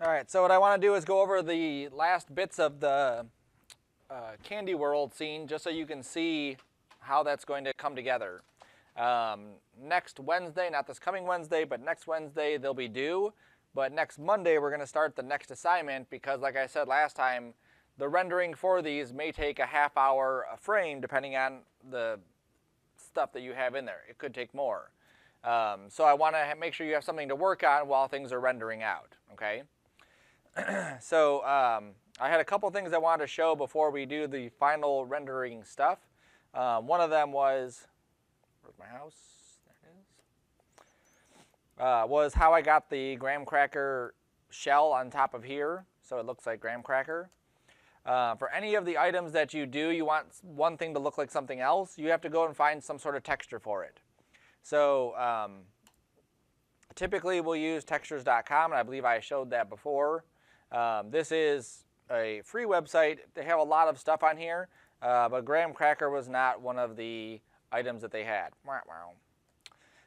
All right, so what I want to do is go over the last bits of the Candy World scene just so you can see how that's going to come together. Next Wednesday, not this coming Wednesday, but next Wednesday they'll be due. But next Monday we're going to start the next assignment because, like I said last time, the rendering for these may take a half hour a frame depending on the stuff that you have in there. It could take more. So I want to make sure you have something to work on while things are rendering out, okay? So I had a couple things I wanted to show before we do the final rendering stuff. One of them was, where's my house? There it is. Was how I got the graham cracker shell on top of here, so it looks like graham cracker. For any of the items that you do, you want one thing to look like something else, you have to go and find some sort of texture for it. So typically we'll use textures.com, and I believe I showed that before. This is a free website. They have a lot of stuff on here, but graham cracker was not one of the items that they had.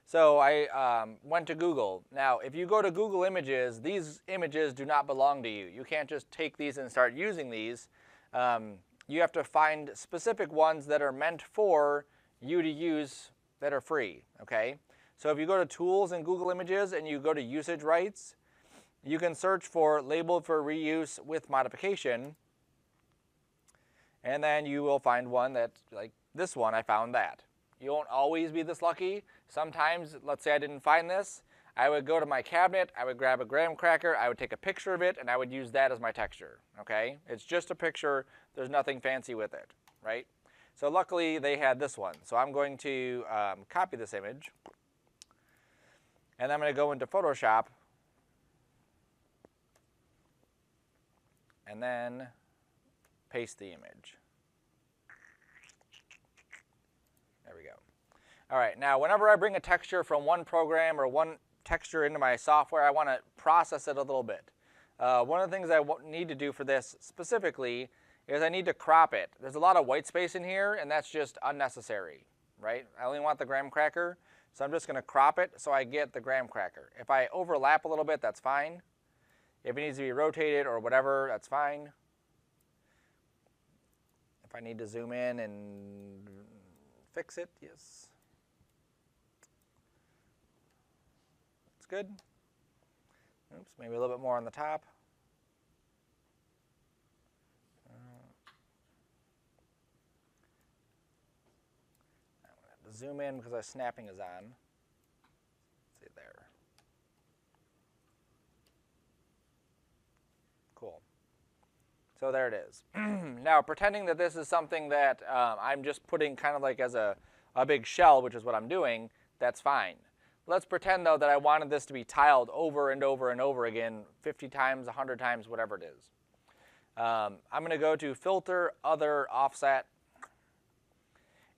So I went to Google. Now, if you go to Google Images, these images do not belong to you. You can't just take these and start using these. You have to find specific ones that are meant for you to use that are free, okay? So if you go to Tools in Google Images and you go to Usage Rights, you can search for Labeled for Reuse with Modification, and then you will find one that's like this one. I found that. You won't always be this lucky. Sometimes, let's say I didn't find this, I would go to my cabinet, I would grab a graham cracker, I would take a picture of it, and I would use that as my texture, okay? It's just a picture, there's nothing fancy with it, right? So luckily they had this one. So I'm going to copy this image, and I'm going to go into Photoshop, and then paste the image. There we go. All right, now whenever I bring a texture from one program or one texture into my software, I want to process it a little bit. One of the things I need to do for this specifically is I need to crop it. There's a lot of white space in here, and that's just unnecessary, right? I only want the graham cracker, so I'm just going to crop it so I get the graham cracker. If I overlap a little bit, that's fine. If it needs to be rotated or whatever, that's fine. If I need to zoom in and fix it, yes. That's good. Oops, maybe a little bit more on the top. I'm going to have to zoom in because our snapping is on. Let's see there. Cool. So there it is. Now, pretending that this is something that I'm just putting kind of like as a big shell, which is what I'm doing, that's fine. Let's pretend, though, that I wanted this to be tiled over and over and over again, 50 times, 100 times, whatever it is. I'm going to go to Filter, Other, Offset.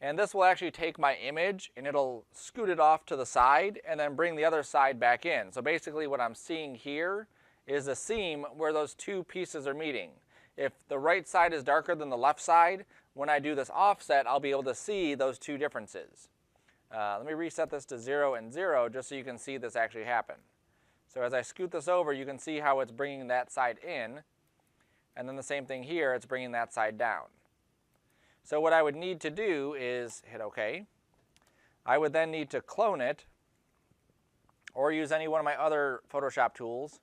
And this will actually take my image, and it'll scoot it off to the side and then bring the other side back in. So basically what I'm seeing here is a seam where those two pieces are meeting. If the right side is darker than the left side, when I do this offset, I'll be able to see those two differences. Let me reset this to 0 and 0 just so you can see this actually happen. So as I scoot this over, you can see how it's bringing that side in, and then the same thing here, it's bringing that side down. So what I would need to do is hit OK. I would then need to clone it or use any one of my other Photoshop tools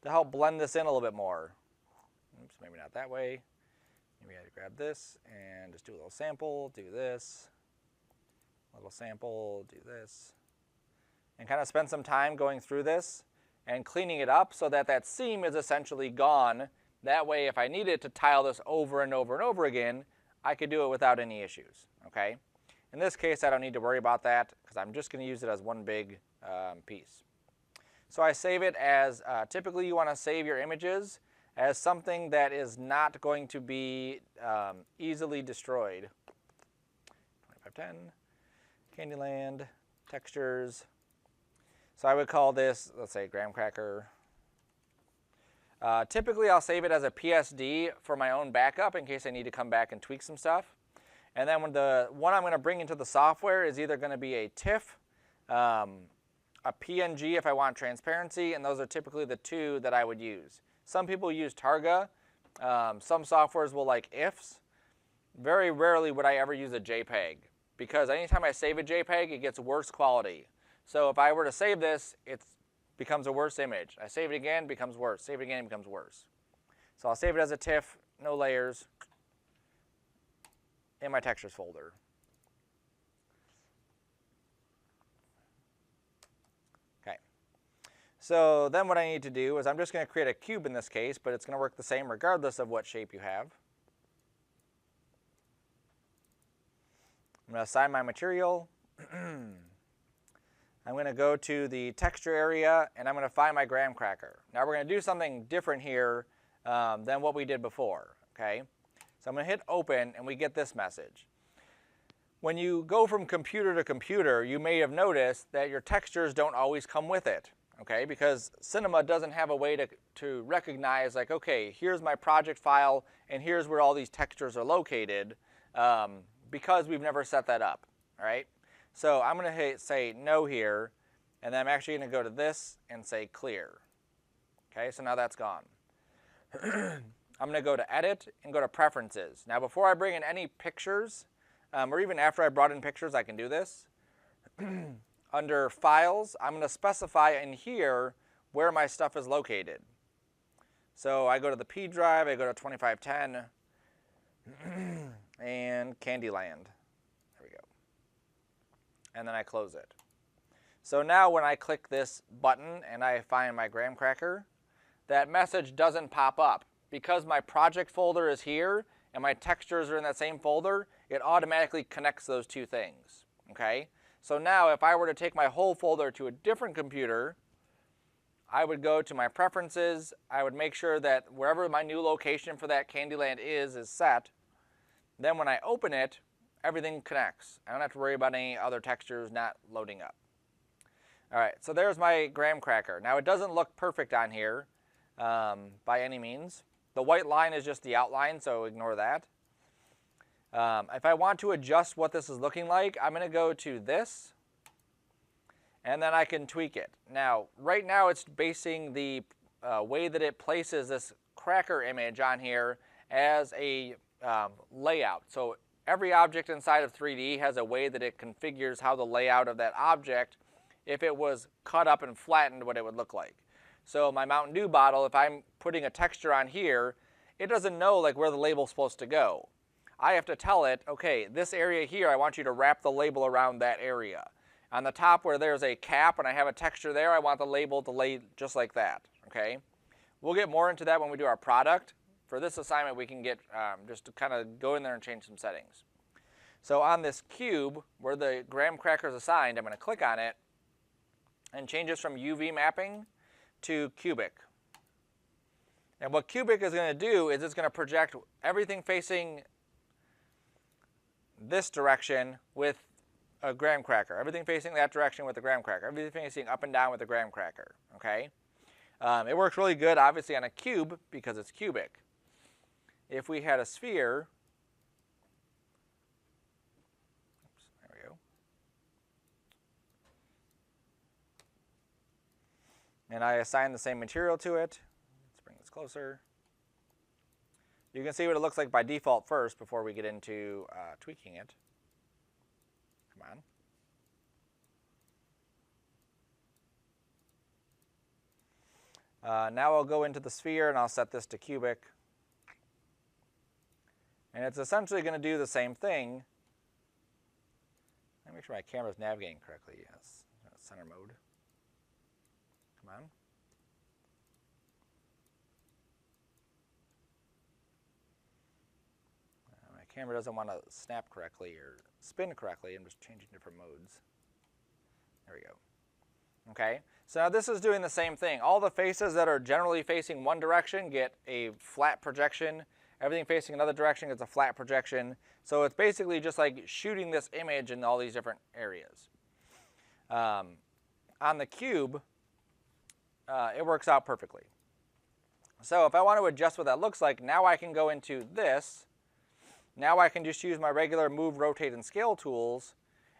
to help blend this in a little bit more. Oops, maybe not that way. Maybe I had to grab this and just do a little sample, do this, a little sample, do this, and kind of spend some time going through this and cleaning it up so that that seam is essentially gone. That way, if I needed to tile this over and over and over again, I could do it without any issues, okay? In this case, I don't need to worry about that because I'm just going to use it as one big piece. So I save it as, typically you want to save your images as something that is not going to be easily destroyed. 2510, Candyland, textures. So I would call this, let's say, graham cracker. Typically I'll save it as a PSD for my own backup in case I need to come back and tweak some stuff. And then when the one I'm going to bring into the software is either going to be a TIFF, a a PNG if I want transparency, and those are typically the two that I would use. Some people use Targa. Some softwares will like IFs. Very rarely would I ever use a JPEG, because anytime I save a JPEG, it gets worse quality. So if I were to save this, it becomes a worse image. I save it again, it becomes worse. Save it again, it becomes worse. So I'll save it as a TIFF, no layers, in my textures folder. Okay. So then what I need to do is I'm just going to create a cube in this case, but it's going to work the same regardless of what shape you have. I'm going to assign my material. I'm going to go to the texture area, and I'm going to find my graham cracker. Now we're going to do something different here than what we did before. Okay? So I'm going to hit open, and we get this message. When you go from computer to computer, you may have noticed that your textures don't always come with it. Okay? Because Cinema doesn't have a way to recognize, like, okay, here's my project file, and here's where all these textures are located, because we've never set that up. All right? So I'm going to say no here, and then I'm actually going to go to this and say clear. Okay, so now that's gone. I'm going to go to edit and go to preferences. Now before I bring in any pictures, or even after I brought in pictures, I can do this. Under files, I'm going to specify in here where my stuff is located. So I go to the P drive, I go to 2510, and Candyland. And then I close it. So now when I click this button and I find my graham cracker, that message doesn't pop up. Because my project folder is here and my textures are in that same folder, it automatically connects those two things. Okay? So now if I were to take my whole folder to a different computer, I would go to my preferences, I would make sure that wherever my new location for that Candyland is set. Then when I open it, everything connects. I don't have to worry about any other textures not loading up. All right, so there's my graham cracker. Now it doesn't look perfect on here by any means. The white line is just the outline, so ignore that. If I want to adjust what this is looking like, I'm going to go to this, and then I can tweak it. Now, right now it's basing the way that it places this cracker image on here as a layout. So every object inside of 3D has a way that it configures how the layout of that object, if it was cut up and flattened, what it would look like. So my Mountain Dew bottle, if I'm putting a texture on here, it doesn't know like where the label's supposed to go. I have to tell it, okay, this area here, I want you to wrap the label around that area. On the top where there's a cap and I have a texture there, I want the label to lay just like that. Okay? We'll get more into that when we do our product. For this assignment, we can get just to kind of go in there and change some settings. So on this cube, where the graham cracker is assigned, I'm going to click on it and change this from UV mapping to cubic. And what cubic is going to do is it's going to project everything facing this direction with a graham cracker, everything facing that direction with a graham cracker, everything facing up and down with a graham cracker. Okay? It works really good, obviously, on a cube because it's cubic. If we had a sphere, there we go, and I assign the same material to it, let's bring this closer. You can see what it looks like by default first before we get into tweaking it. Come on. Now I'll go into the sphere and I'll set this to cubic. And it's essentially going to do the same thing. Let me make sure my camera's navigating correctly. Yes, center mode. Come on. My camera doesn't want to snap correctly or spin correctly. I'm just changing different modes. There we go. Okay, so now this is doing the same thing. All the faces that are generally facing one direction get a flat projection. Everything facing another direction gets a flat projection. So it's basically just like shooting this image in all these different areas. On the cube, it works out perfectly. So if I want to adjust what that looks like, now I can go into this. Now I can just use my regular move, rotate, and scale tools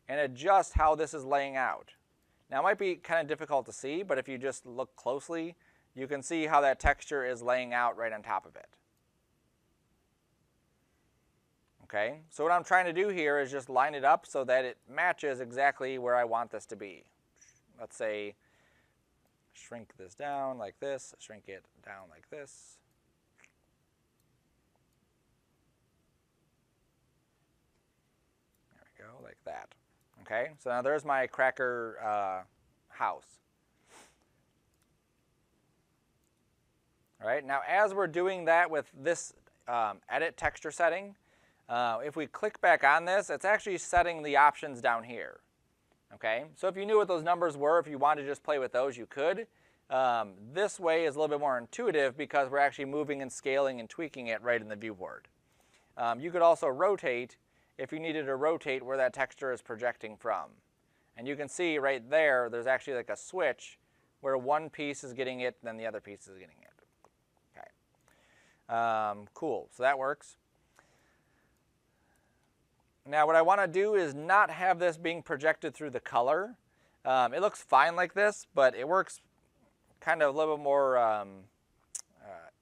and adjust how this is laying out. Now it might be kind of difficult to see, but if you just look closely, you can see how that texture is laying out right on top of it. Okay, so what I'm trying to do here is just line it up so that it matches exactly where I want this to be. Let's say shrink this down like this, shrink it down like this. There we go, like that. Okay, so now there's my cracker house. All right, now as we're doing that with this edit texture setting, if we click back on this, it's actually setting the options down here. Okay, so if you knew what those numbers were, if you wanted to just play with those, you could. This way is a little bit more intuitive because we're actually moving and scaling and tweaking it right in the viewport. You could also rotate if you needed to rotate where that texture is projecting from. And you can see right there, there's actually like a switch where one piece is getting it, and then the other piece is getting it. Okay, cool, so that works. Now what I want to do is not have this being projected through the color. It looks fine like this, but it works kind of a little bit more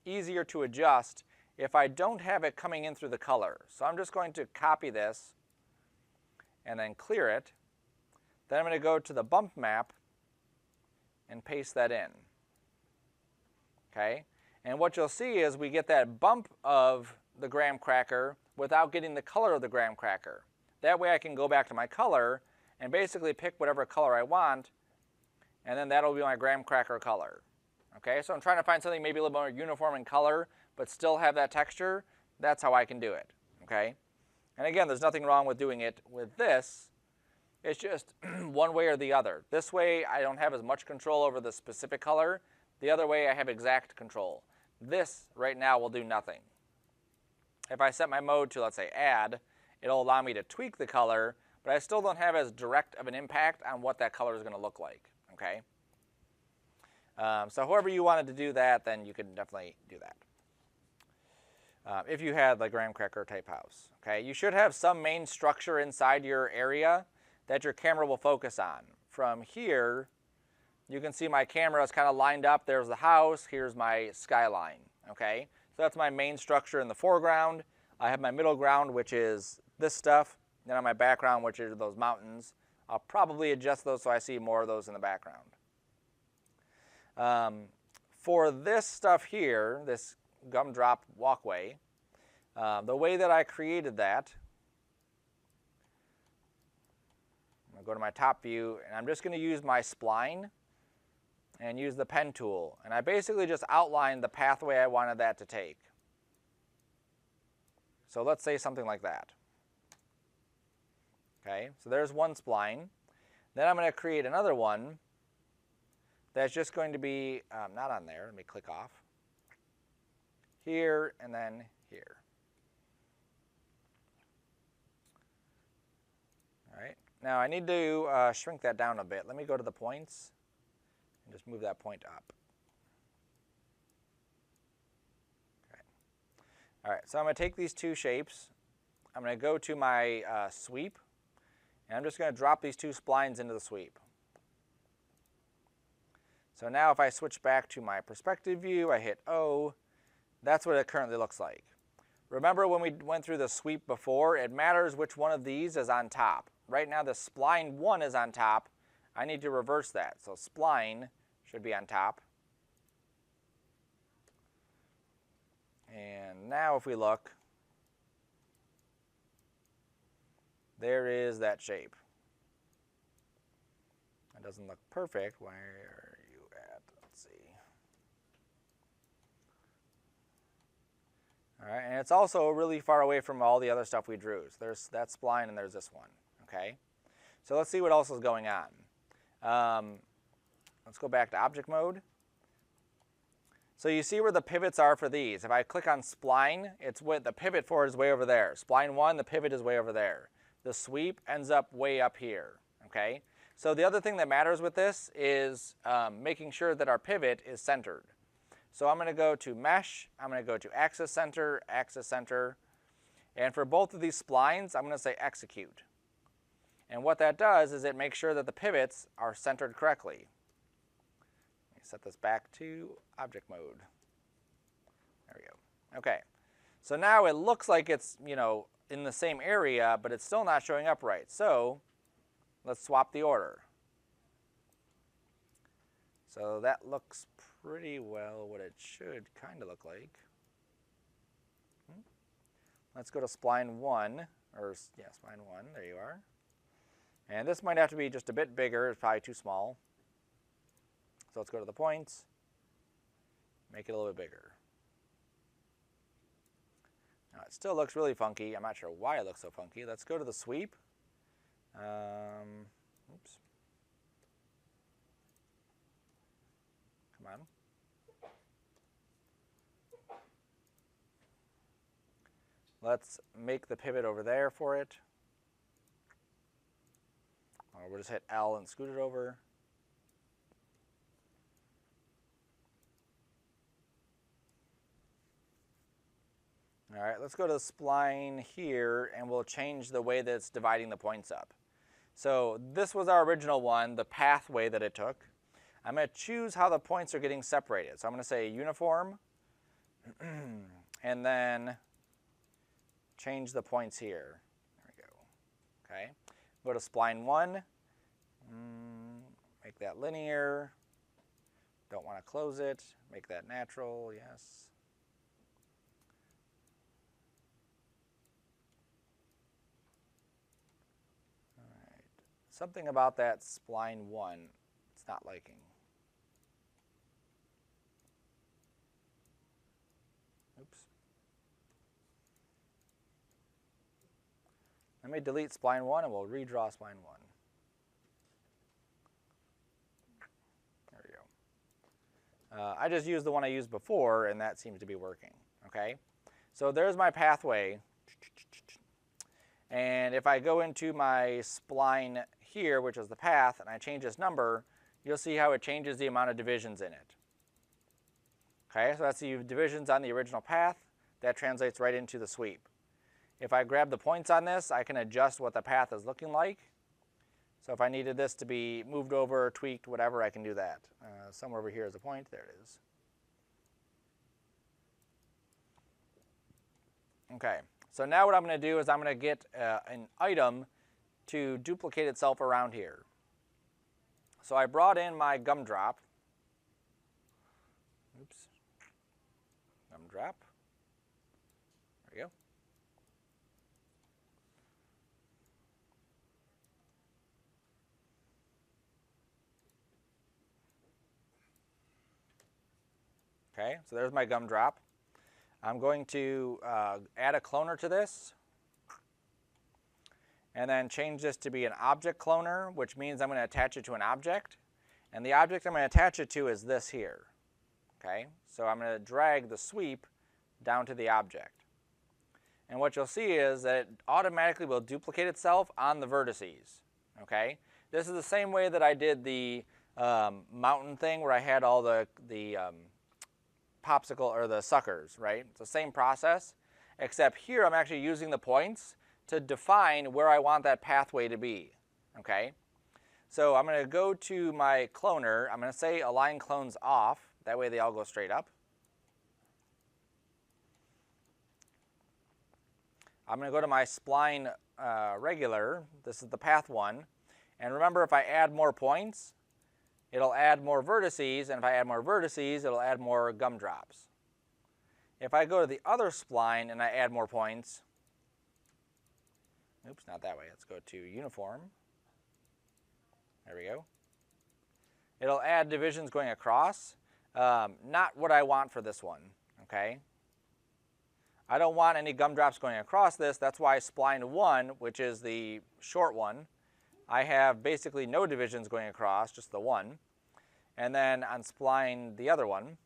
easier to adjust if I don't have it coming in through the color. So I'm just going to copy this and then clear it. Then I'm going to go to the bump map and paste that in. Okay, and what you'll see is we get that bump of the graham cracker without getting the color of the graham cracker. That way I can go back to my color and basically pick whatever color I want, and then that'll be my graham cracker color. Okay, so I'm trying to find something maybe a little more uniform in color, but still have that texture. That's how I can do it. Okay, and again, there's nothing wrong with doing it with this. It's just one way or the other. This way I don't have as much control over the specific color. The other way I have exact control. This right now will do nothing. If I set my mode to, let's say, add, it'll allow me to tweak the color, but I still don't have as direct of an impact on what that color is going to look like. Okay. So however you wanted to do that, then you can definitely do that. If you had the graham cracker type house. Okay. You should have some main structure inside your area that your camera will focus on. From here, you can see my camera is kind of lined up. There's the house. Here's my skyline. Okay. So that's my main structure in the foreground. I have my middle ground, which is this stuff. Then on my background, which are those mountains. I'll probably adjust those so I see more of those in the background. For this stuff here, this gumdrop walkway, the way that I created that, I'm going to go to my top view, and I'm just going to use my spline and use the pen tool. And I basically just outlined the pathway I wanted that to take. So let's say something like that. Okay, so there's one spline. Then I'm going to create another one that's just going to be not on there. Let me click off. Here and then here. All right, now I need to shrink that down a bit. Let me go to the points and just move that point up. Okay. All right, so I'm going to take these two shapes. I'm going to go to my sweep, and I'm just going to drop these two splines into the sweep. So now if I switch back to my perspective view, I hit O, that's what it currently looks like. Remember when we went through the sweep before, it matters which one of these is on top. Right now the spline 1 is on top. I need to reverse that. So spline should be on top. And now if we look, there is that shape. It doesn't look perfect. Where are you at? Let's see. All right, and it's also really far away from all the other stuff we drew. So there's that spline and there's this one. Okay, so let's see what else is going on. Let's go back to object mode. So you see where the pivots are for these. If I click on spline, it's what the pivot for is way over there. Spline 1, the pivot is way over there. The sweep ends up way up here. Okay, so the other thing that matters with this is making sure that our pivot is centered. So I'm going to go to mesh, I'm going to go to axis center, and for both of these splines, I'm going to say execute. And what that does is it makes sure that the pivots are centered correctly. Let me set this back to object mode. There we go. Okay. So now it looks like it's, in the same area, but it's still not showing up right. So let's swap the order. So that looks pretty well what it should kind of look like. Let's go to spline 1, or yeah, spline 1, there you are. And this might have to be just a bit bigger, it's probably too small. So let's go to the points, make it a little bit bigger. Now it still looks really funky, I'm not sure why it looks so funky. Let's go to the sweep. Oops. Come on. Let's make the pivot over there for it. Or we'll just hit L and scoot it over. All right, let's go to the spline here and we'll change the way that it's dividing the points up. So this was our original one, the pathway that it took. I'm going to choose how the points are getting separated. So I'm going to say uniform and then change the points here. There we go. Okay. Go to spline 1. Make that linear. Don't want to close it. Make that natural. Yes. All right. Something about that spline 1 it's not liking. Oops. Let me delete spline 1 and we'll redraw spline 1. There we go. I just used the one I used before and that seems to be working. Okay, so there's my pathway. And if I go into my spline here, which is the path, and I change this number, you'll see how it changes the amount of divisions in it. Okay, so that's the divisions on the original path. That translates right into the sweep. If I grab the points on this, I can adjust what the path is looking like. So if I needed this to be moved over, tweaked, whatever, I can do that. Somewhere over here is a point. There it is. Okay, so now what I'm going to do is I'm going to get an item to duplicate itself around here. So I brought in my gumdrop. Oops. Gumdrop. There we go. Okay, so there's my gumdrop. I'm going to add a cloner to this and then change this to be an object cloner, which means I'm going to attach it to an object. And the object I'm going to attach it to is this here. Okay, so I'm going to drag the sweep down to the object. And what you'll see is that it automatically will duplicate itself on the vertices. Okay, this is the same way that I did the mountain thing where I had all the popsicle or the suckers, right? It's the same process, except here I'm actually using the points to define where I want that pathway to be. Okay, so I'm going to go to my cloner. I'm going to say align clones off. That way they all go straight up. I'm going to go to my spline regular. This is the path one. And remember, if I add more points, it'll add more vertices. And if I add more vertices, it'll add more gumdrops. If I go to the other spline and I add more points, oops, not that way. Let's go to uniform. There we go. It'll add divisions going across. Not what I want for this one, okay? I don't want any gumdrops going across this. That's why spline 1, which is the short one, I have basically no divisions going across, just the one. And then on spline, the other one,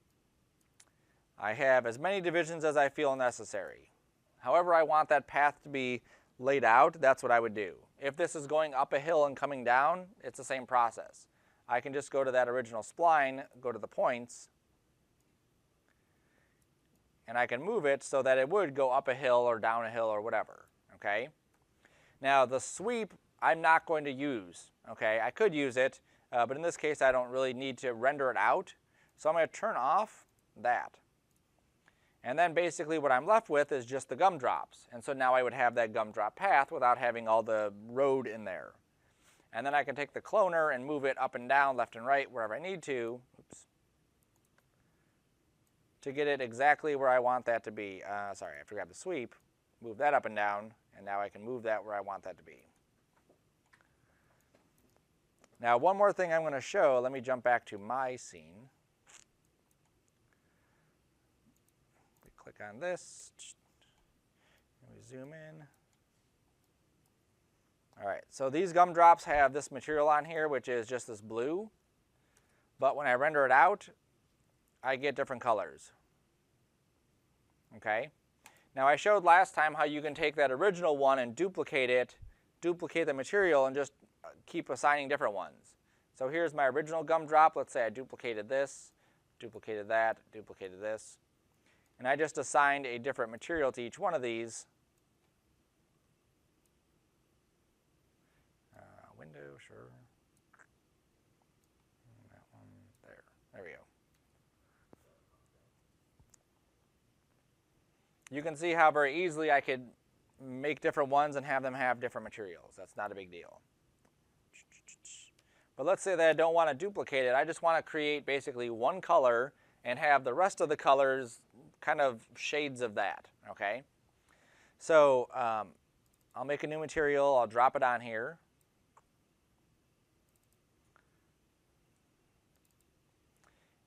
I have as many divisions as I feel necessary. However I want that path to be laid out, that's what I would do. If this is going up a hill and coming down, it's the same process. I can just go to that original spline, go to the points, and I can move it so that it would go up a hill or down a hill or whatever, okay? Now the sweep I'm not going to use. Okay, I could use it, but in this case I don't really need to render it out. So I'm going to turn off that. And then basically what I'm left with is just the gumdrops. And so now I would have that gumdrop path without having all the road in there. And then I can take the cloner and move it up and down, left and right, wherever I need to. Oops. To get it exactly where I want that to be. Sorry, I have to grab the sweep, move that up and down, and now I can move that where I want that to be. Now one more thing I'm going to show, let me jump back to my scene. We click on this, and we zoom in. All right, so these gumdrops have this material on here, which is just this blue. But when I render it out, I get different colors. Okay? Now I showed last time how you can take that original one and duplicate it, duplicate the material, and just keep assigning different ones. So here's my original gumdrop. Let's say I duplicated this, duplicated that, duplicated this. And I just assigned a different material to each one of these. Window, sure. And that one there. There we go. You can see how very easily I could make different ones and have them have different materials. That's not a big deal. But let's say that I don't want to duplicate it. I just want to create basically one color and have the rest of the colors kind of shades of that. Okay? So I'll make a new material. I'll drop it on here.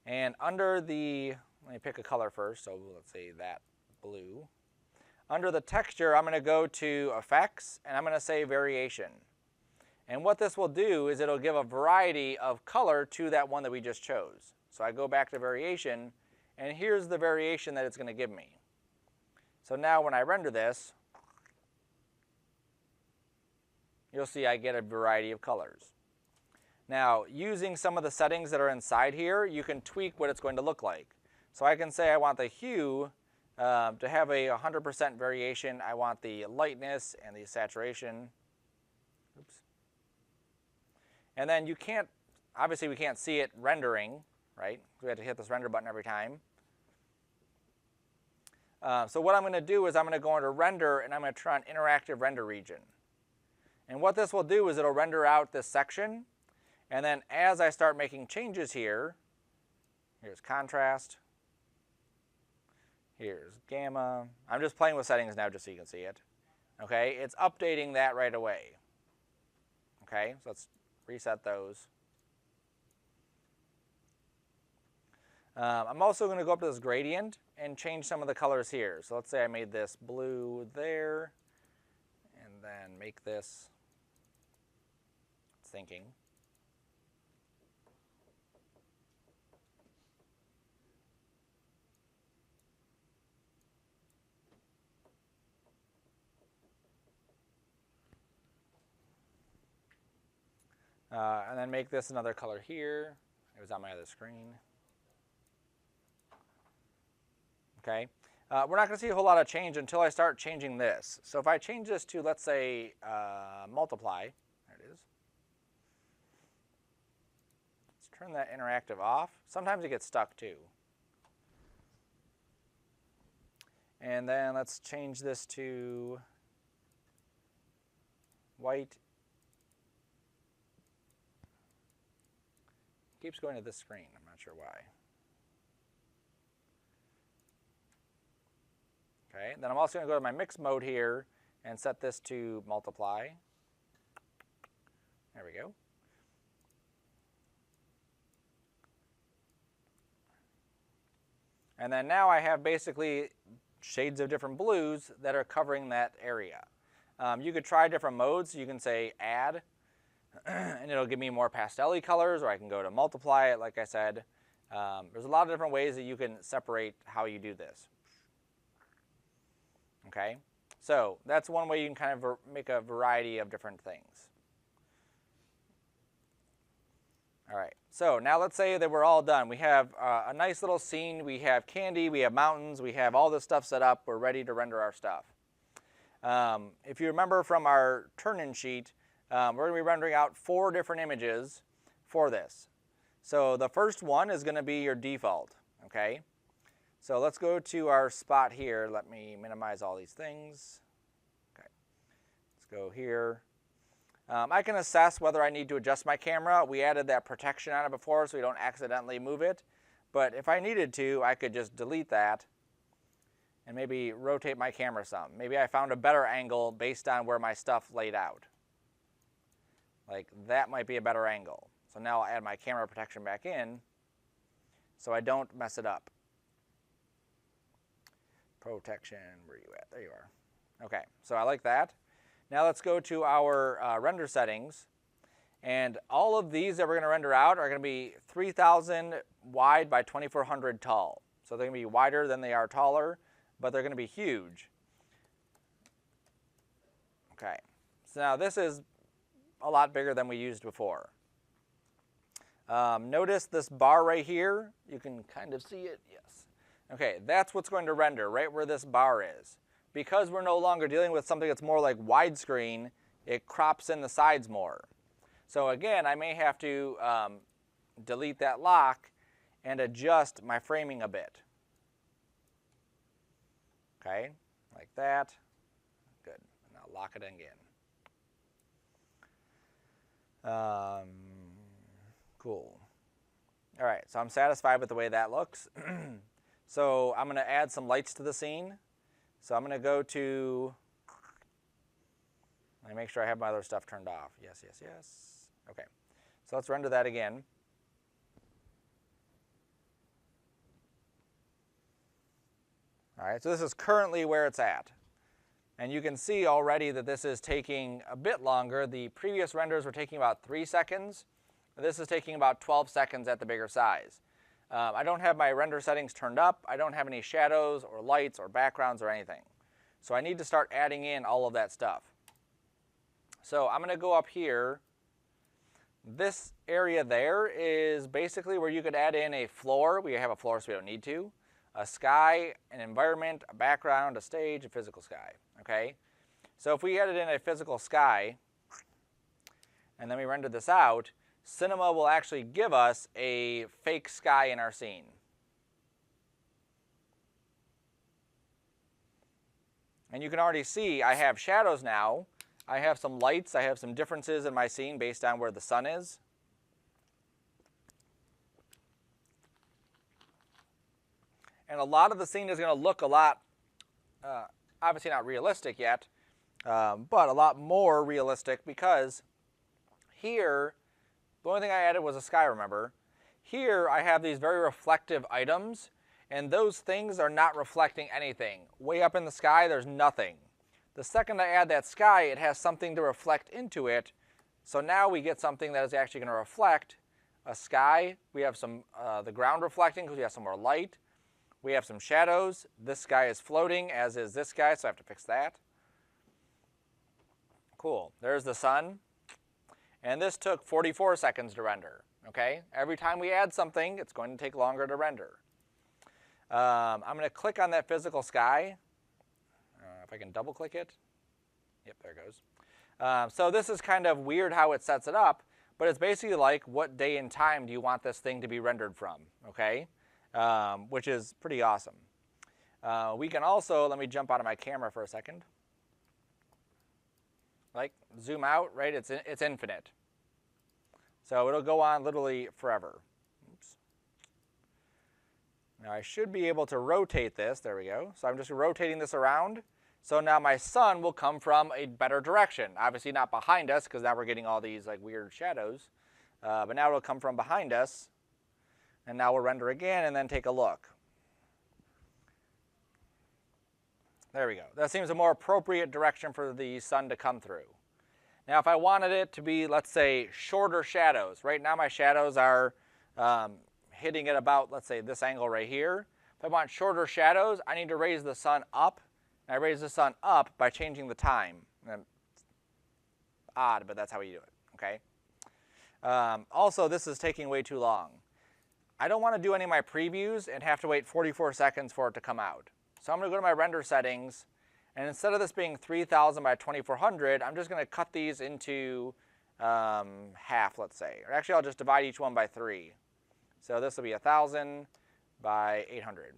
And under the, let me pick a color first, so let's say that blue. Under the texture, I'm going to go to Effects, and I'm going to say Variation. And what this will do is it'll give a variety of color to that one that we just chose. So I go back to Variation, and here's the variation that it's going to give me. So now when I render this, you'll see I get a variety of colors. Now, using some of the settings that are inside here, you can tweak what it's going to look like. So I can say I want the hue to have a 100% variation. I want the lightness and the saturation. Oops. And then you can't, obviously we can't see it rendering, right? We have to hit this render button every time. So what I'm going to do is I'm going to go into Render, and I'm going to turn on Interactive Render Region. And what this will do is it'll render out this section. And then as I start making changes here, here's contrast, here's gamma. I'm just playing with settings now just so you can see it. Okay, it's updating that right away. Okay, so let's reset those. I'm also going to go up to this gradient and change some of the colors here. So let's say I made this blue there, and then make this, thinking. And then make this another color here. It was on my other screen. Okay. We're not going to see a whole lot of change until I start changing this. So if I change this to, let's say, multiply, there it is. Let's turn that interactive off. Sometimes it gets stuck too. And then let's change this to white. It keeps going to this screen. I'm not sure why. Okay, then I'm also going to go to my mix mode here and set this to multiply. There we go. And then now I have basically shades of different blues that are covering that area. You could try different modes. You can say add, and it'll give me more pastel-y colors, or I can go to multiply it, like I said. There's a lot of different ways that you can separate how you do this. Okay, so that's one way you can kind of make a variety of different things. All right, so now let's say that we're all done. We have a nice little scene. We have candy, we have mountains, we have all this stuff set up. We're ready to render our stuff. If you remember from our turn-in sheet, we're going to be rendering out 4 different images for this. So the first one is going to be your default, okay? So let's go to our spot here. Let me minimize all these things. Okay, let's go here. I can assess whether I need to adjust my camera. We added that protection on it before so we don't accidentally move it. But if I needed to, I could just delete that and maybe rotate my camera some. Maybe I found a better angle based on where my stuff laid out. Like that might be a better angle. So now I'll add my camera protection back in so I don't mess it up. Protection, where are you at? There you are. Okay, so I like that. Now let's go to our render settings. And all of these that we're going to render out are going to be 3000 wide by 2400 tall. So they're going to be wider than they are taller, but they're going to be huge. Okay, so now this is a lot bigger than we used before. Notice this bar right here. You can kind of see it, yes. Okay, that's what's going to render, right where this bar is. Because we're no longer dealing with something that's more like widescreen, it crops in the sides more. So again, I may have to delete that lock and adjust my framing a bit. Okay, like that. Good. Now lock it again. Cool. All right, so I'm satisfied with the way that looks. So I'm going to add some lights to the scene. So I'm going to go to, let me make sure I have my other stuff turned off. Yes, yes, yes. Okay, so let's render that again. All right, so this is currently where it's at. And you can see already that this is taking a bit longer. The previous renders were taking about 3 seconds. This is taking about 12 seconds at the bigger size. I don't have my render settings turned up. I don't have any shadows or lights or backgrounds or anything. So I need to start adding in all of that stuff. So I'm going to go up here. This area there is basically where you could add in a floor. We have a floor so we don't need to. A sky, an environment, a background, a stage, a physical sky. Okay? So if we added in a physical sky and then we render this out, Cinema will actually give us a fake sky in our scene. And you can already see I have shadows now. I have some lights. I have some differences in my scene based on where the sun is. And a lot of the scene is going to look a lot, obviously not realistic yet, but a lot more realistic because here, the only thing I added was a sky, remember. Here I have these very reflective items, and those things are not reflecting anything. Way up in the sky, there's nothing. The second I add that sky, it has something to reflect into it. So now we get something that is actually going to reflect a sky. We have some the ground reflecting because we have some more light. We have some shadows. This sky is floating, as is this sky, so I have to fix that. Cool. There's the sun. And this took 44 seconds to render, okay? Every time we add something, it's going to take longer to render. I'm going to click on that physical sky. If I can double click it. Yep, there it goes. So this is kind of weird how it sets it up, but it's basically like what day and time do you want this thing to be rendered from, okay? Which is pretty awesome. We can also, let me jump out of my camera for a second. Like zoom out, right? It's infinite. So it'll go on literally forever. Oops. Now I should be able to rotate this. There we go. So I'm just rotating this around. So now my sun will come from a better direction. Obviously not behind us because now we're getting all these like weird shadows. But now it'll come from behind us. And now we'll render again and then take a look. There we go. That seems a more appropriate direction for the sun to come through. Now if I wanted it to be, let's say, shorter shadows. Right now my shadows are hitting at about, let's say, this angle right here. If I want shorter shadows, I need to raise the sun up. And I raise the sun up by changing the time. And it's odd, but that's how you do it, okay? Also, this is taking way too long. I don't want to do any of my previews and have to wait 44 seconds for it to come out. So I'm going to go to my render settings, And instead of this being 3000 by 2400, I'm just going to cut these into half, let's say. Or actually, I'll just divide each one by 3. So this will be 1000 by 800.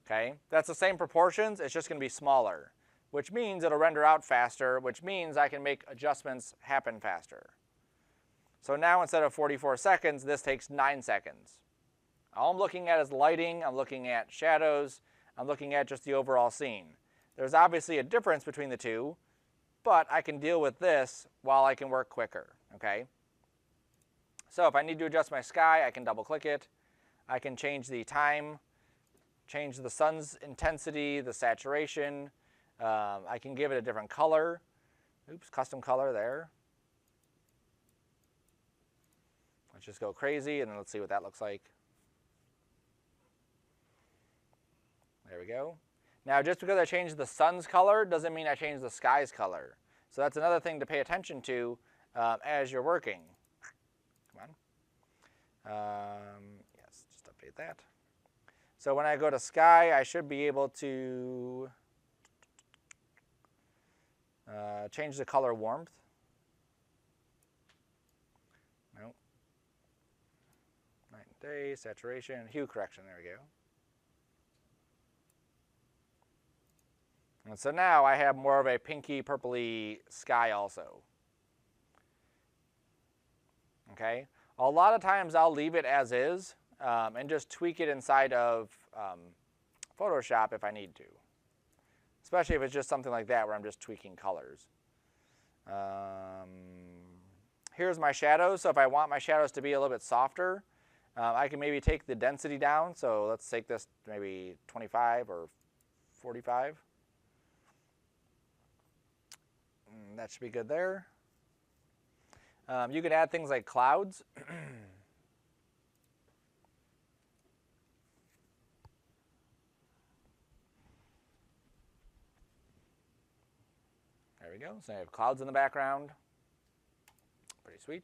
Okay, that's the same proportions, it's just going to be smaller, which means it'll render out faster, which means I can make adjustments happen faster. So now instead of 44 seconds, this takes 9 seconds. All I'm looking at is lighting, I'm looking at shadows, I'm looking at just the overall scene. There's obviously a difference between the two, but I can deal with this while I can work quicker, okay? So if I need to adjust my sky, I can double click it. I can change the time, change the sun's intensity, the saturation. I can give it a different color. Oops, custom color there. Let's just go crazy and then let's see what that looks like. There we go. Now just because I changed the sun's color doesn't mean I changed the sky's color. So that's another thing to pay attention to as you're working. Come on. Yes, just update that. So when I go to sky, I should be able to change the color warmth. Nope. Night and day, saturation, hue correction, there we go. And so now I have more of a pinky, purpley sky also. Okay? A lot of times I'll leave it as is and just tweak it inside of Photoshop if I need to. Especially if it's just something like that where I'm just tweaking colors. Here's my shadows. So if I want my shadows to be a little bit softer, I can maybe take the density down. So let's take this maybe 25 or 45. That should be good there. You could add things like clouds. There we go. So I have clouds in the background. Pretty sweet.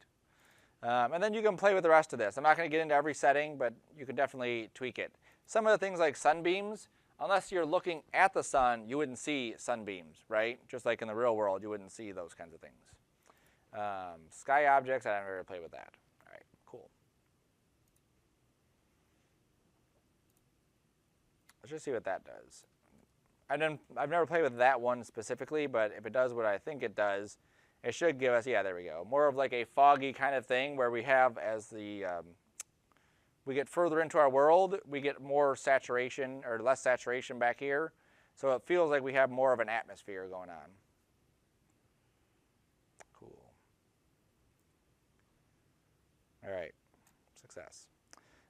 And then you can play with the rest of this. I'm not going to get into every setting, but you can definitely tweak it. Some of the things like sunbeams, unless you're looking at the sun, you wouldn't see sunbeams, right? Just like in the real world, you wouldn't see those kinds of things. Sky objects, I haven't ever played with that. All right, cool. Let's just see what that does. I've never played with that one specifically, but if it does what I think it does, it should give us, yeah, there we go, more of like a foggy kind of thing where we have as the, we get further into our world, we get more saturation or less saturation back here. So it feels like we have more of an atmosphere going on. Cool. All right, success.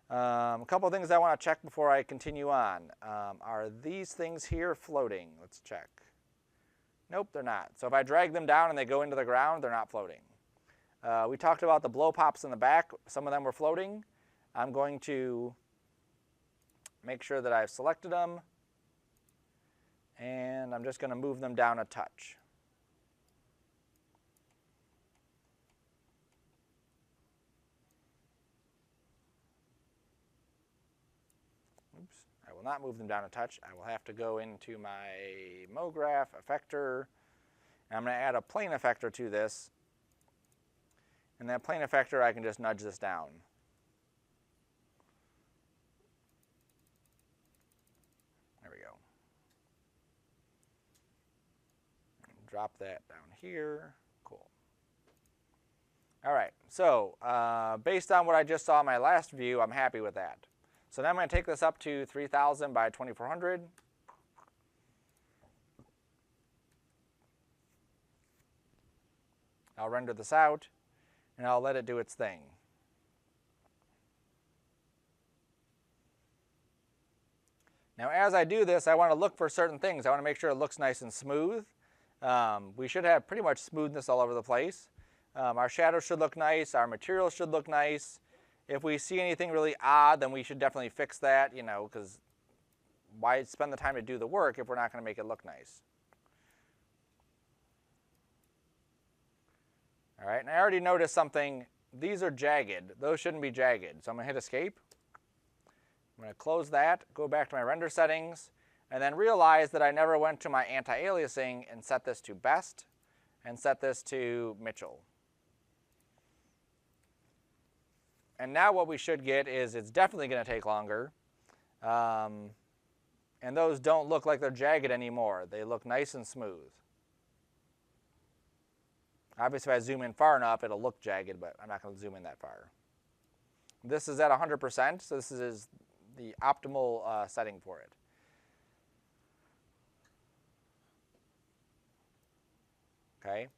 A couple of things I want to check before I continue on. Are these things here floating? Let's check. Nope, they're not. So if I drag them down and they go into the ground, they're not floating. We talked about the blow pops in the back. Some of them were floating. I'm going to make sure that I've selected them. And I'm just going to move them down a touch. Oops, I will not move them down a touch. I will have to go into my MoGraph effector. And I'm going to add a plane effector to this. And that plane effector, I can just nudge this down. There we go. Drop that down here. Cool. All right, so based on what I just saw in my last view, I'm happy with that. So now I'm going to take this up to 3000 by 2400. I'll render this out, and I'll let it do its thing. Now as I do this, I want to look for certain things. I want to make sure it looks nice and smooth. We should have pretty much smoothness all over the place. Our shadows should look nice. Our materials should look nice. If we see anything really odd, then we should definitely fix that, you know, because why spend the time to do the work if we're not going to make it look nice? All right, and I already noticed something. These are jagged. Those shouldn't be jagged. So I'm going to hit Escape. I'm going to close that, go back to my render settings, and then realize that I never went to my anti-aliasing and set this to best and set this to Mitchell. And now what we should get is it's definitely going to take longer. And those don't look like they're jagged anymore. They look nice and smooth. Obviously, if I zoom in far enough, it'll look jagged, but I'm not going to zoom in that far. This is at 100%, so this is the optimal setting for it. Okay.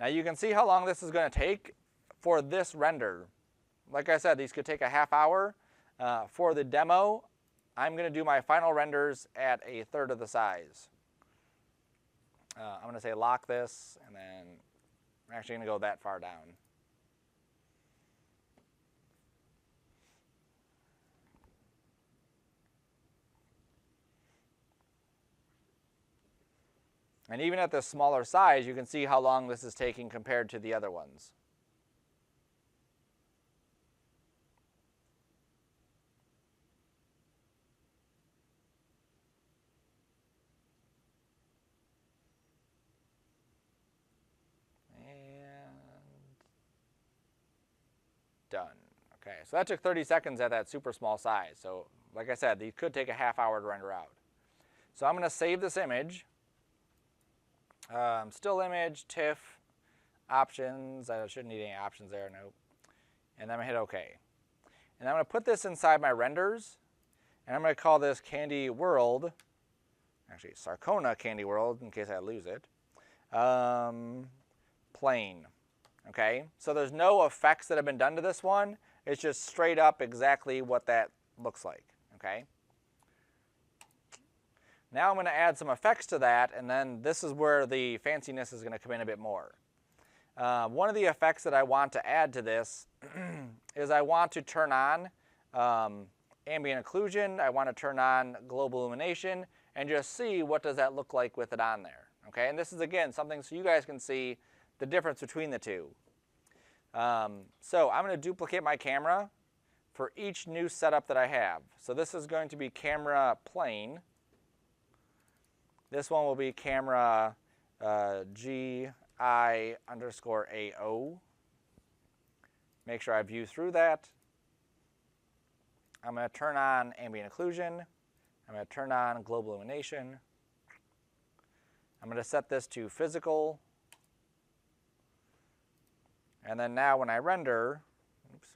Now you can see how long this is going to take for this render. Like I said, these could take a half hour. For the demo, I'm going to do my final renders at 1/3 of the size. I'm going to say lock this, and then I'm actually going to go that far down. And even at this smaller size, you can see how long this is taking compared to the other ones. Done. Okay, so that took 30 seconds at that super small size. So like I said, these could take a half hour to render out. So I'm going to save this image. Still image, TIFF, options. I shouldn't need any options there, nope. And then I'm going to hit OK. And I'm going to put this inside my renders. And I'm going to call this Candy World. Actually, Sarcona Candy World, in case I lose it. Plain. Okay, so there's no effects that have been done to this one. It's just straight up exactly what that looks like. Okay. Now I'm going to add some effects to that, and then this is where the fanciness is going to come in a bit more. One of the effects that I want to add to this is I want to turn on ambient occlusion. I want to turn on global illumination and just see what does that look like with it on there. Okay, and this is again something so you guys can see the difference between the two. So I'm going to duplicate my camera for each new setup that I have. So this is going to be camera plane. This one will be camera GI_AO. Make sure I view through that. I'm going to turn on ambient occlusion. I'm going to turn on global illumination. I'm going to set this to physical. And then now when I render,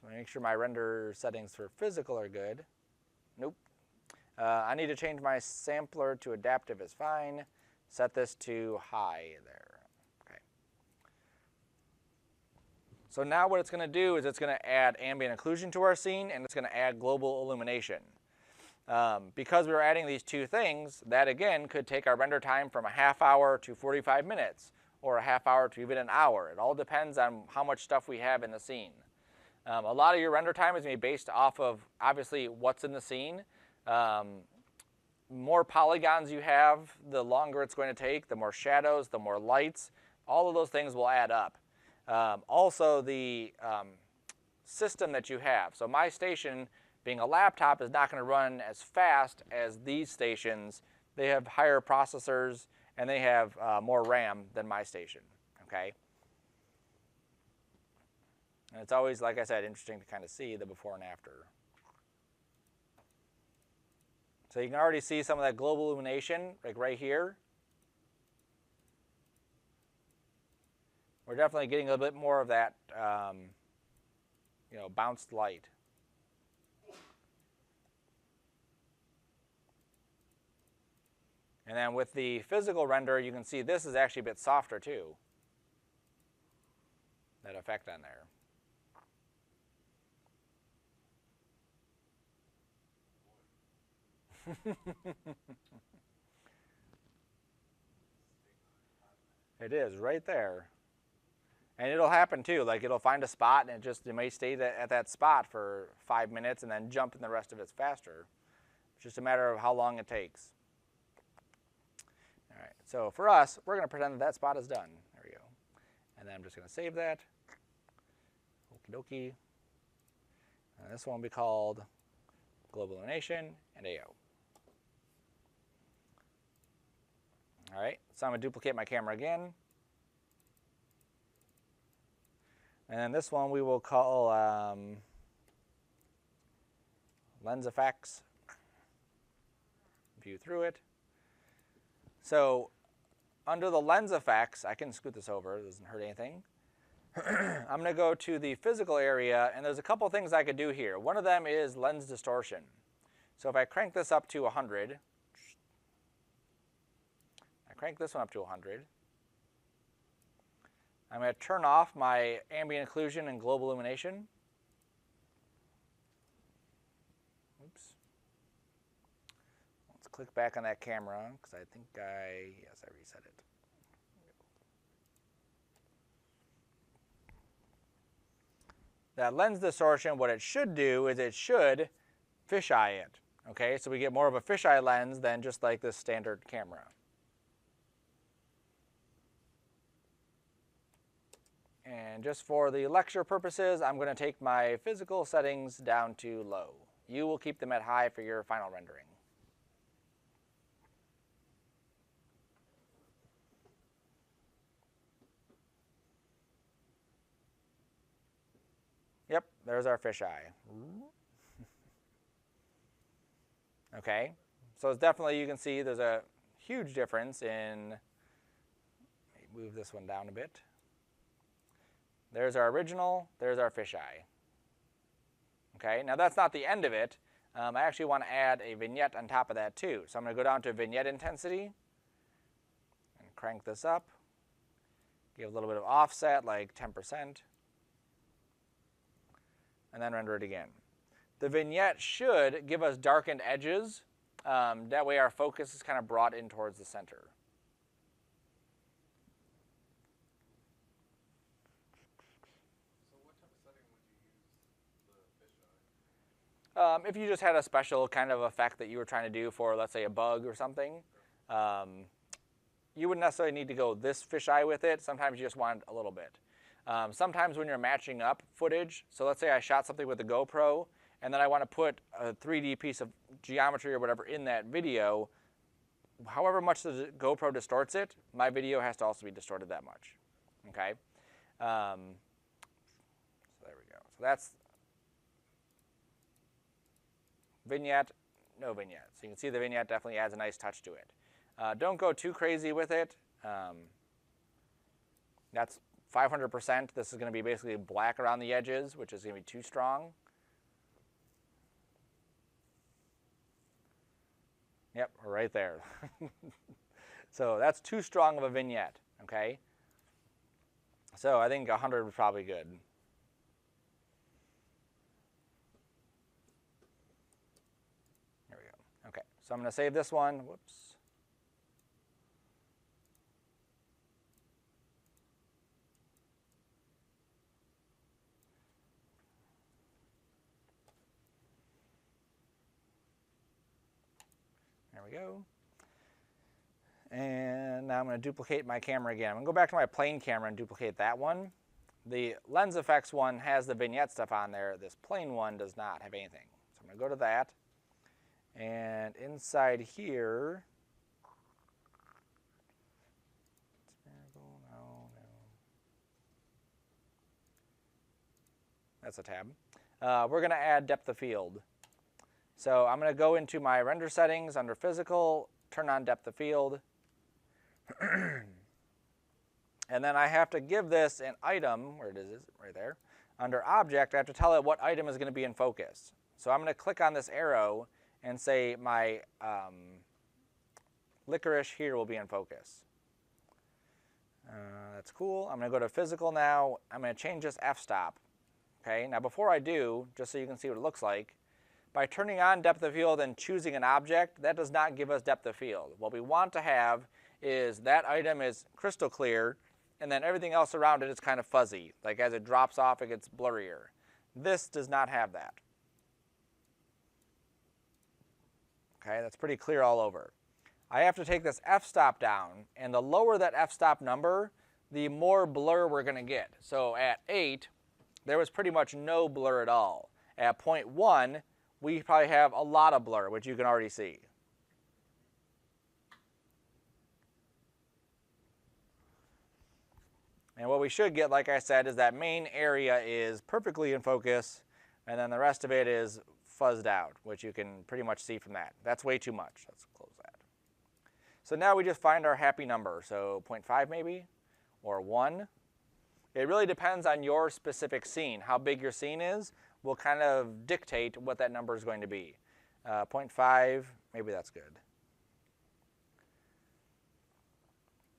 make sure my render settings for physical are good. Nope. I need to change my sampler to adaptive is fine. Set this to high there. Okay. So now what it's going to do is it's going to add ambient occlusion to our scene, and it's going to add global illumination. Because we're adding these two things, that again could take our render time from a half hour to 45 minutes. Or a half hour to even an hour. It all depends on how much stuff we have in the scene. A lot of your render time is going to be based off of, obviously, what's in the scene. More polygons you have, the longer it's going to take, the more shadows, the more lights. All of those things will add up. Also, the system that you have. So my station, being a laptop, is not going to run as fast as these stations. They have higher processors, and they have more RAM than my station, okay? And it's always, like I said, interesting to kind of see the before and after. So you can already see some of that global illumination, like right here. We're definitely getting a little bit more of that, bounced light. And then with the physical render, you can see this is actually a bit softer too. That effect on there. It is right there. And it'll happen too. Like it'll find a spot and it may stay at that spot for 5 minutes and then jump and the rest of it's faster. It's just a matter of how long it takes. All right, so for us, we're going to pretend that spot is done. There we go. And then I'm just going to save that. Okie dokie. And this one will be called Global Illumination and AO. All right, so I'm going to duplicate my camera again. And then this one we will call lens effects. View through it. So under the lens effects, I can scoot this over, it doesn't hurt anything. I'm going to go to the physical area, and there's a couple things I could do here. One of them is lens distortion. So if I crank this up to 100, I crank this one up to 100, I'm going to turn off my ambient occlusion and global illumination. Oops. Let's click back on that camera, because I think yes, I reset it. That lens distortion, what it should do is it should fisheye it. Okay, so we get more of a fisheye lens than just like this standard camera. And just for the lecture purposes, I'm going to take my physical settings down to low. You will keep them at high for your final rendering. Yep, there's our fisheye. Okay, so it's definitely, you can see there's a huge difference in, let me move this one down a bit. There's our original, there's our fisheye. Okay, now that's not the end of it. I actually want to add a vignette on top of that too. So I'm going to go down to vignette intensity and crank this up. Give a little bit of offset, like 10%. And then render it again. The vignette should give us darkened edges. That way our focus is kind of brought in towards the center. So what type of setting would you use the fisheye? If you just had a special kind of effect that you were trying to do for, let's say, a bug or something, you wouldn't necessarily need to go this fisheye with it. Sometimes you just want a little bit. Sometimes when you're matching up footage, so let's say I shot something with the GoPro, and then I want to put a 3D piece of geometry or whatever in that video, however much the GoPro distorts it, my video has to also be distorted that much. Okay? So there we go. So that's vignette, no vignette. So you can see the vignette definitely adds a nice touch to it. Don't go too crazy with it. That's 500%. This is going to be basically black around the edges, which is going to be too strong. Yep, right there. So that's too strong of a vignette, okay? So I think 100 was probably good. There we go. Okay, so I'm going to save this one. Whoops. There we go. And now I'm going to duplicate my camera again. I'm going to go back to my plain camera and duplicate that one. The lens effects one has the vignette stuff on there. This plain one does not have anything. So I'm going to go to that. And inside here, that's a tab. We're going to add depth of field. So I'm going to go into my render settings under physical, turn on depth of field. And then I have to give this an item, where it is, right there. Under object, I have to tell it what item is going to be in focus. So I'm going to click on this arrow and say my licorice here will be in focus. That's cool. I'm going to go to physical now. I'm going to change this f-stop. Okay, now before I do, just so you can see what it looks like, by turning on depth of field and choosing an object, that does not give us depth of field. What we want to have is that item is crystal clear, and then everything else around it is kind of fuzzy. Like as it drops off, it gets blurrier. This does not have that. Okay, that's pretty clear all over. I have to take this f-stop down, and the lower that f-stop number, the more blur we're going to get. So at 8, there was pretty much no blur at all. At 0.1, we probably have a lot of blur, which you can already see. And what we should get, like I said, is that main area is perfectly in focus, and then the rest of it is fuzzed out, which you can pretty much see from that. That's way too much. Let's close that. So now we just find our happy number. So 0.5 maybe, or 1. It really depends on your specific scene. How big your scene is will kind of dictate what that number is going to be. 0.5, maybe that's good.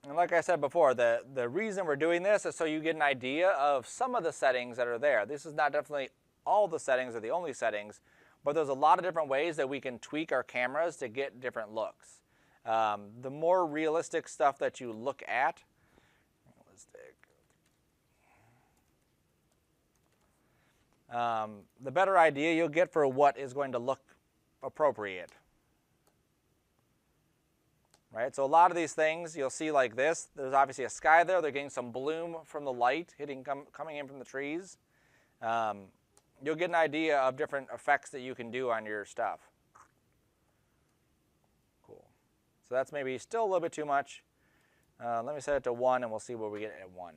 And like I said before, the reason we're doing this is so you get an idea of some of the settings that are there. This is not definitely all the settings or the only settings, but there's a lot of different ways that we can tweak our cameras to get different looks. The more realistic stuff that you look at, the better idea you'll get for what is going to look appropriate. Right? So a lot of these things you'll see like this. There's obviously a sky there. They're getting some bloom from the light coming in from the trees. You'll get an idea of different effects that you can do on your stuff. Cool. So that's maybe still a little bit too much. Let me set it to 1 and we'll see where we get at 1.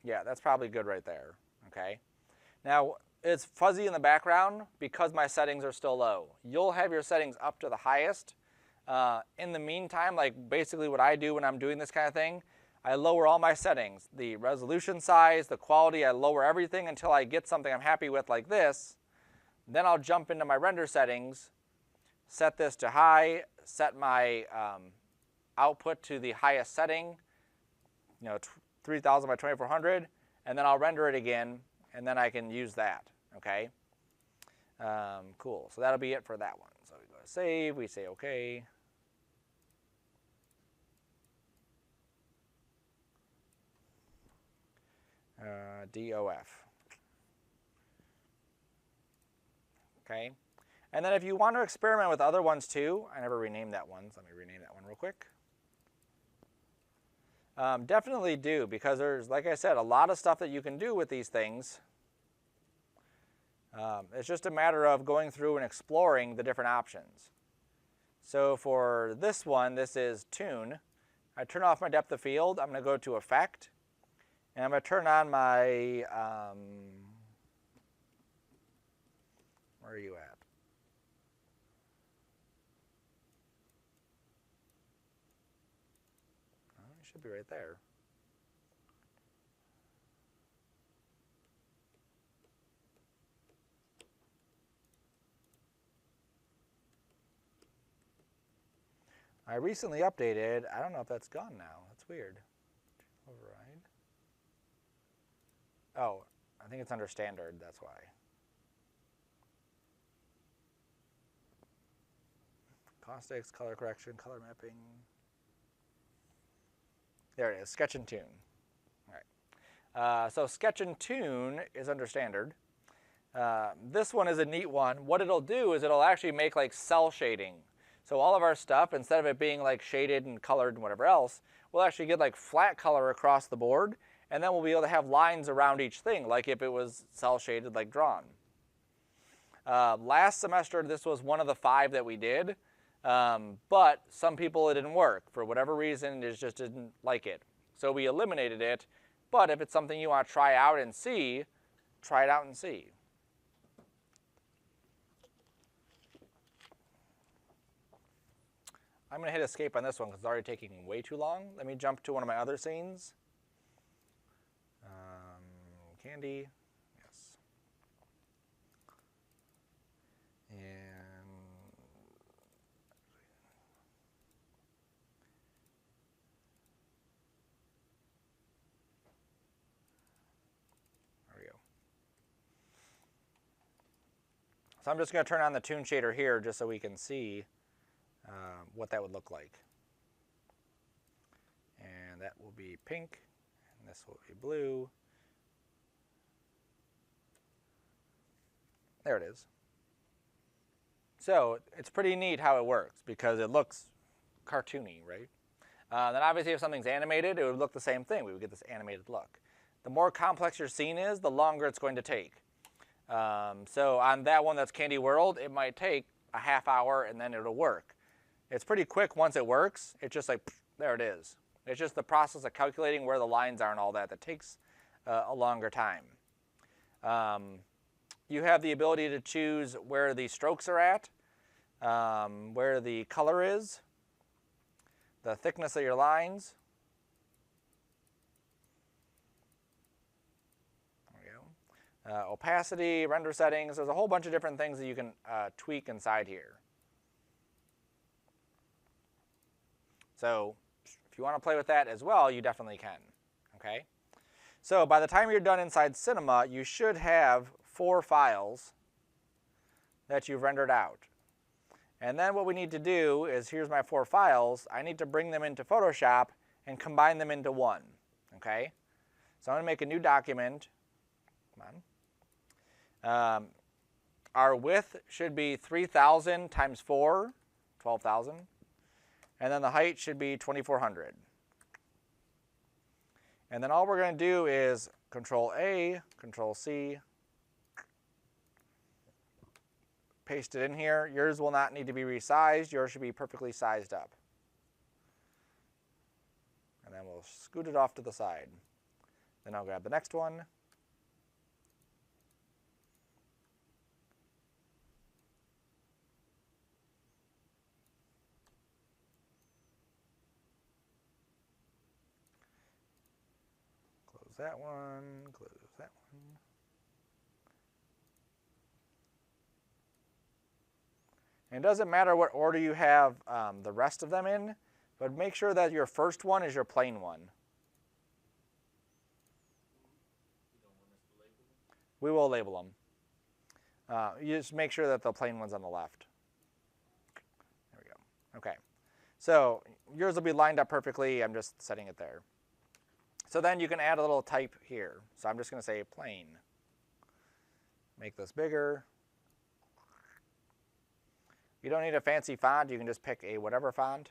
Yeah, that's probably good right there. Okay. Now, it's fuzzy in the background because my settings are still low. You'll have your settings up to the highest. In the meantime, like basically what I do when I'm doing this kind of thing, I lower all my settings. The resolution size, the quality, I lower everything until I get something I'm happy with like this. Then I'll jump into my render settings, set this to high, set my output to the highest setting, 3000 by 2400, and then I'll render it again, and then I can use that, okay? Cool, so that'll be it for that one. So we go to save, we say okay. DOF. Okay, and then if you want to experiment with other ones too, I never renamed that one, so let me rename that one real quick. Definitely do, because there's, like I said, a lot of stuff that you can do with these things. It's just a matter of going through and exploring the different options. So for this one, this is Tune. I turn off my depth of field. I'm going to go to Effect, and I'm going to turn on my, where are you at? Oh, it should be right there. I recently updated. I don't know if that's gone now. That's weird. Override. Oh, I think it's under standard. That's why. Caustics, color correction, color mapping. There it is, Sketch and Tune. All right. So Sketch and Tune is under standard. This one is a neat one. What it'll do is it'll actually make like cell shading. So all of our stuff, instead of it being like shaded and colored and whatever else, we'll actually get like flat color across the board, and then we'll be able to have lines around each thing, like if it was cell shaded, like drawn. Last semester, this was one of the 5 that we did, but some people it didn't work. For whatever reason, it just didn't like it. So we eliminated it, but if it's something you want to try out and see, try it out and see. I'm going to hit escape on this one because it's already taking way too long. Let me jump to one of my other scenes. Candy, yes. And there we go. So I'm just going to turn on the Tune shader here just so we can see what that would look like. And that will be pink, and this will be blue. There it is. So it's pretty neat how it works because it looks cartoony, right? Then obviously if something's animated, it would look the same thing. We would get this animated look. The more complex your scene is, the longer it's going to take. So on that one that's Candy World, it might take a half hour and then it'll work. It's pretty quick once it works. It's just like, there it is. It's just the process of calculating where the lines are and all that takes a longer time. You have the ability to choose where the strokes are at, where the color is, the thickness of your lines. Opacity, render settings. There's a whole bunch of different things that you can tweak inside here. So if you want to play with that as well, you definitely can. Okay. So by the time you're done inside Cinema, you should have 4 files that you've rendered out. And then what we need to do is, here's my 4 files. I need to bring them into Photoshop and combine them into one. Okay. So I'm going to make a new document. Come on. Our width should be 3,000 times 4, 12,000. And then the height should be 2,400. And then all we're going to do is Control A, Control C, paste it in here. Yours will not need to be resized. Yours should be perfectly sized up. And then we'll scoot it off to the side. Then I'll grab the next one. That one, close that one. And it doesn't matter what order you have the rest of them in, but make sure that your first one is your plain one. You don't want us to label them? We will label them. You just make sure that the plain one's on the left. There we go. Okay. So yours will be lined up perfectly. I'm just setting it there. So then you can add a little type here. So I'm just going to say plain. Make this bigger. You don't need a fancy font. You can just pick a whatever font.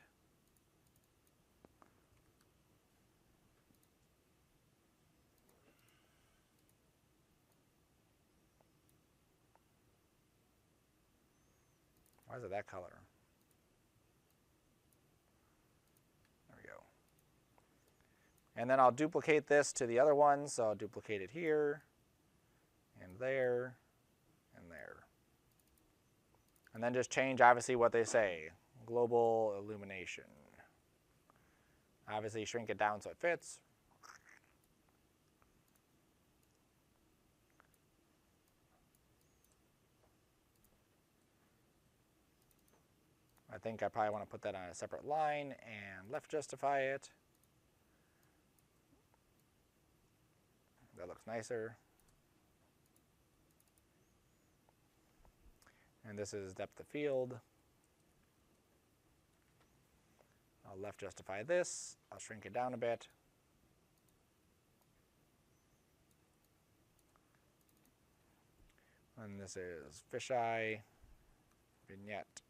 Why is it that color? And then I'll duplicate this to the other one, so I'll duplicate it here, and there, and there. And then just change, obviously, what they say. Global illumination. Obviously, shrink it down so it fits. I think I probably want to put that on a separate line and left justify it. That looks nicer. And this is depth of field. I'll left justify this. I'll shrink it down a bit. And this is fisheye, vignette.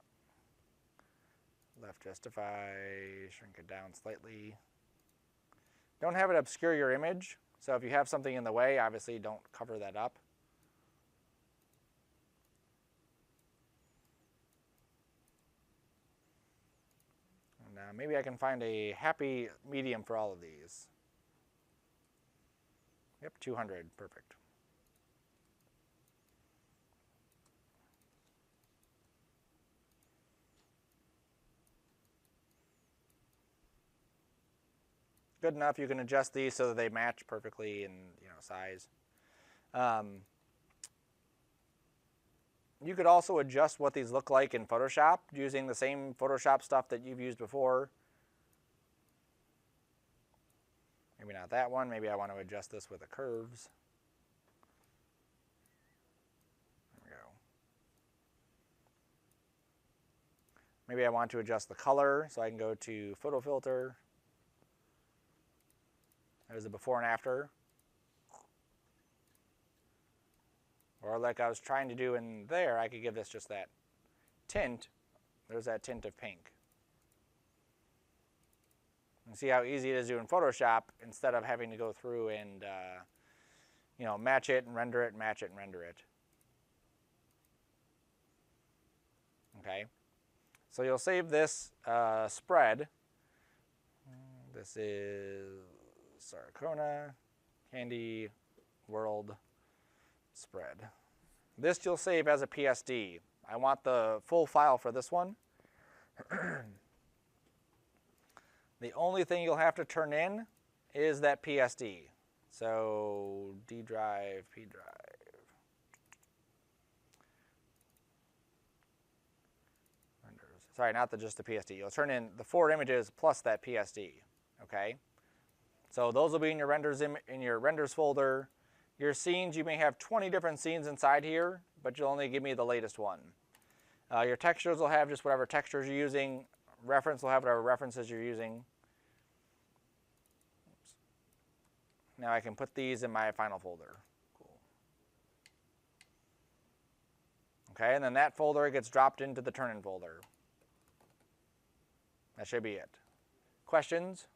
Left justify, shrink it down slightly. Don't have it obscure your image. So if you have something in the way, obviously don't cover that up. And maybe I can find a happy medium for all of these. Yep, 200, perfect. Good enough. You can adjust these so that they match perfectly in size. You could also adjust what these look like in Photoshop using the same Photoshop stuff that you've used before. Maybe not that one. Maybe I want to adjust this with the curves. There we go. Maybe I want to adjust the color, so I can go to Photo Filter. There's a before and after. Or like I was trying to do in there, I could give this just that tint. There's that tint of pink. And see how easy it is to do in Photoshop instead of having to go through and match it and render it, match it and render it. Okay, so you'll save this spread. This is Sarcona Candy World Spread. This you'll save as a PSD. I want the full file for this one. The only thing you'll have to turn in is that PSD. So D drive, P drive. Sorry, not just the PSD. You'll turn in the 4 images plus that PSD. Okay. So those will be in your renders folder. Your scenes, you may have 20 different scenes inside here, but you'll only give me the latest one. Your textures will have just whatever textures you're using. Reference will have whatever references you're using. Oops. Now I can put these in my final folder. Cool. Okay, and then that folder gets dropped into the turn-in folder. That should be it. Questions?